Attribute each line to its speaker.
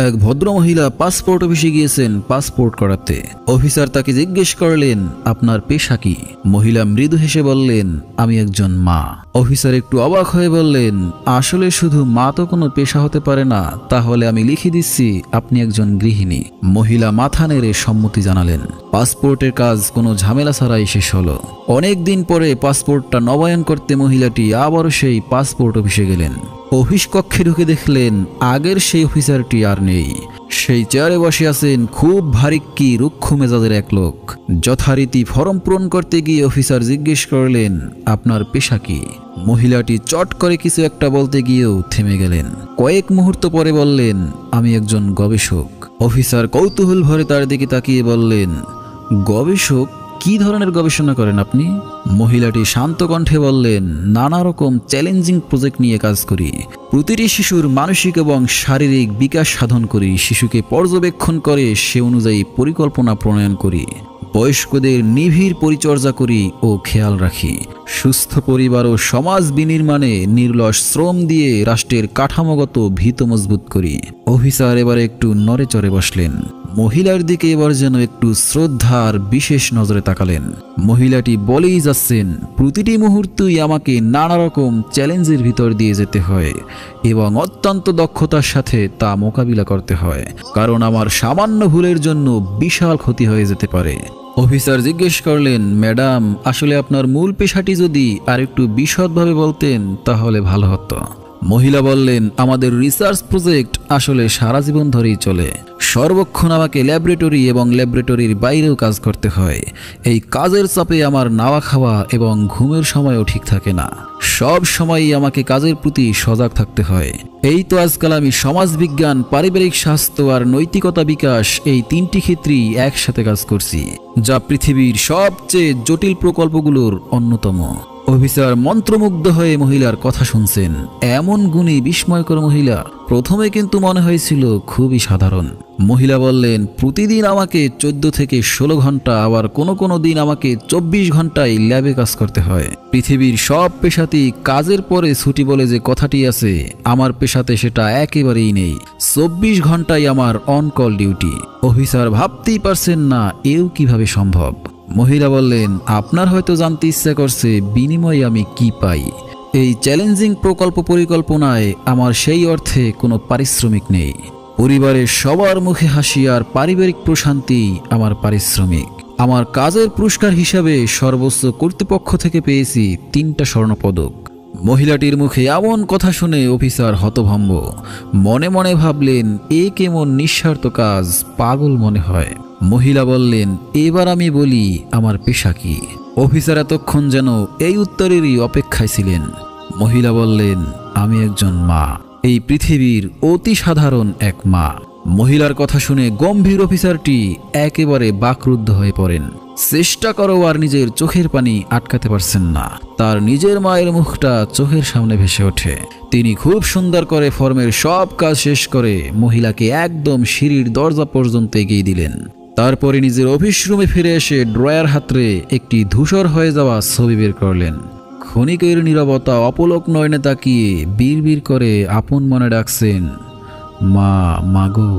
Speaker 1: এক ভদ্রমহিলা পাসপোর্ট অফিসে গিয়েছেন পাসপোর্ট করাতে। অফিসার তাকে জিজ্ঞেস করলেন, আপনার পেশা কি? মহিলা মৃদু হেসে বললেন, আমি একজন মা। অফিসার একটু অবাক হয়ে বললেন, আসলে শুধু মা তো কোনো পেশা হতে পারে না, তাহলে আমি লিখে দিচ্ছি আপনি একজন গৃহিণী। মহিলা মাথা নেড়ে সম্মতি জানালেন। পাসপোর্টের কাজ কোনো ঝামেলা ছাড়াই শেষ হলো। অনেক দিন পরে পাসপোর্টটা নবায়ন করতে মহিলাটি আবারও সেই পাসপোর্ট অফিসে গেলেন। অফিস কক্ষে ঢুকে দেখলেন আগের সেই অফিসারটি আর নেই। সেই চেয়ারে বসে আছেন খুব ভারিক্কি রুক্ষ মেজাজের এক লোক। যথারীতি ফর্ম পূরণ করতে গিয়ে অফিসার জিজ্ঞেস করলেন, আপনার পেশা কি? মহিলাটি চট করে কিছু একটা বলতে গিয়েও থেমে গেলেন। কয়েক মুহূর্ত পরে বললেন, আমি একজন গবেষক। অফিসার কৌতূহল ভরে তার দিকে তাকিয়ে বললেন, গবেষক? কি ধরনের গবেষণা করেন আপনি? মহিলাটি শান্ত কণ্ঠে বললেন, নানা রকম চ্যালেঞ্জিং প্রজেক্ট নিয়ে কাজ করি। প্রতিটি শিশুর মানসিক এবং শারীরিক বিকাশ সাধন করি, শিশুকে পর্যবেক্ষণ করে সে অনুযায়ী পরিকল্পনা প্রণয়ন করি, বয়স্কদের নিবিড় পরিচর্যা করি ও খেয়াল রাখি, সুস্থ পরিবার ও সমাজ বিনির্মাণে নির্লস শ্রম দিয়ে রাষ্ট্রের কাঠামোগত ভিত মজবুত করি। অফিসার এবার একটু নড়েচড়ে বসলেন। মহিলার দিকে এবার যেন একটু শ্রদ্ধার বিশেষ নজরে তাকালেন। মহিলাটি বলেই যাচ্ছেন, প্রতিটি মুহূর্তই আমাকে নানা রকম চ্যালেঞ্জের ভিতর দিয়ে যেতে হয় এবং অত্যন্ত দক্ষতার সাথে তা মোকাবিলা করতে হয়, কারণ আমার সামান্য ভুলের জন্য বিশাল ক্ষতি হয়ে যেতে পারে। অফিসার জিজ্ঞেস করলেন, ম্যাডাম, আসলে আপনার মূল পেশাটি যদি আরেকটু বিশদভাবে বলতেন তাহলে ভালো হতো। মহিলা বললেন, আমাদের রিসার্চ প্রজেক্ট আসলে সারা জীবন ধরেই চলে। সর্বক্ষণ আমাকে ল্যাবরেটরি এবং ল্যাবরেটরির বাইরেও কাজ করতে হয়। এই কাজের চাপে আমার নাওয়া খাওয়া এবং ঘুমের সময়ও ঠিক থাকে না। সব সময়ই আমাকে কাজের প্রতি সজাগ থাকতে হয়। এই তো আজকাল আমি সমাজবিজ্ঞান, পারিবারিক স্বাস্থ্য আর নৈতিকতা বিকাশ এই তিনটি ক্ষেত্রেই একসাথে কাজ করছি, যা পৃথিবীর সবচেয়ে জটিল প্রকল্পগুলোর অন্যতম। অফিসার মন্ত্রমুগ্ধ হয়ে মহিলার কথা শুনছেন। এমন গুণী বিস্ময়কর মহিলা। প্রথমে কিন্তু মনে হয়েছিল খুবই সাধারণ। মহিলা বললেন, প্রতিদিন আমাকে 14 থেকে 16 ঘন্টা, আবার কোনো কোনো দিন আমাকে 24 ঘন্টায় ল্যাবে কাজ করতে হয়। পৃথিবীর সব পেশাতেই কাজের পরে ছুটি বলে যে কথাটি আছে, আমার পেশাতে সেটা একেবারেই নেই। 24 ঘন্টাই আমার অন কল ডিউটি। অফিসার ভাবতেই পারছেন না এও কিভাবে সম্ভব। মহিলা বললেন, আপনার হয়তো জানতে ইচ্ছা করছে বিনিময়ে আমি কি পাই। এই চ্যালেঞ্জিং প্রকল্প পরিকল্পনায় আমার সেই অর্থে কোনো পারিশ্রমিক নেই। পরিবারের সবার মুখে হাসি আর পারিবারিক প্রশান্তি আমার পারিশ্রমিক। আমার কাজের পুরস্কার হিসাবে সর্বোচ্চ কর্তৃপক্ষ থেকে পেয়েছি 3টা স্বর্ণপদক। মহিলাটির মুখে এমন কথা শুনে অফিসার হতভম্ব। মনে মনে ভাবলেন, এ কেমন নিঃস্বার্থ কাজ, পাগল মনে হয়। মহিলা বললেন, এবার আমি বলি আমার পেশা কি। অফিসার এতক্ষণ যেন এই উত্তরেরই অপেক্ষায় ছিলেন। মহিলা বললেন, আমি একজন মা, এই পৃথিবীর অতি সাধারণ এক মা। মহিলার কথা শুনে গম্ভীর অফিসারটি একেবারে বাকরুদ্ধ হয়ে পড়েন। চেষ্টা করো আর নিজের চোখের পানি আটকাতে পারছেন না। তার নিজের মায়ের মুখটা চোখের সামনে ভেসে ওঠে। তিনি খুব সুন্দর করে ফর্মের সব কাজ শেষ করে মহিলাকে একদম সিঁড়ির দরজা পর্যন্ত এগিয়ে দিলেন। তারপরে নিজের অফিস রুমে ফিরে এসে ড্রয়ার হাতড়ে একটি ধূসর হয়ে যাওয়া ছবি বের করলেন। ক্ষণিকের নীরবতা অপলক নয়নে তাকিয়ে বিড়বিড় করে আপন মনে ডাকছেন, মা, মাগো।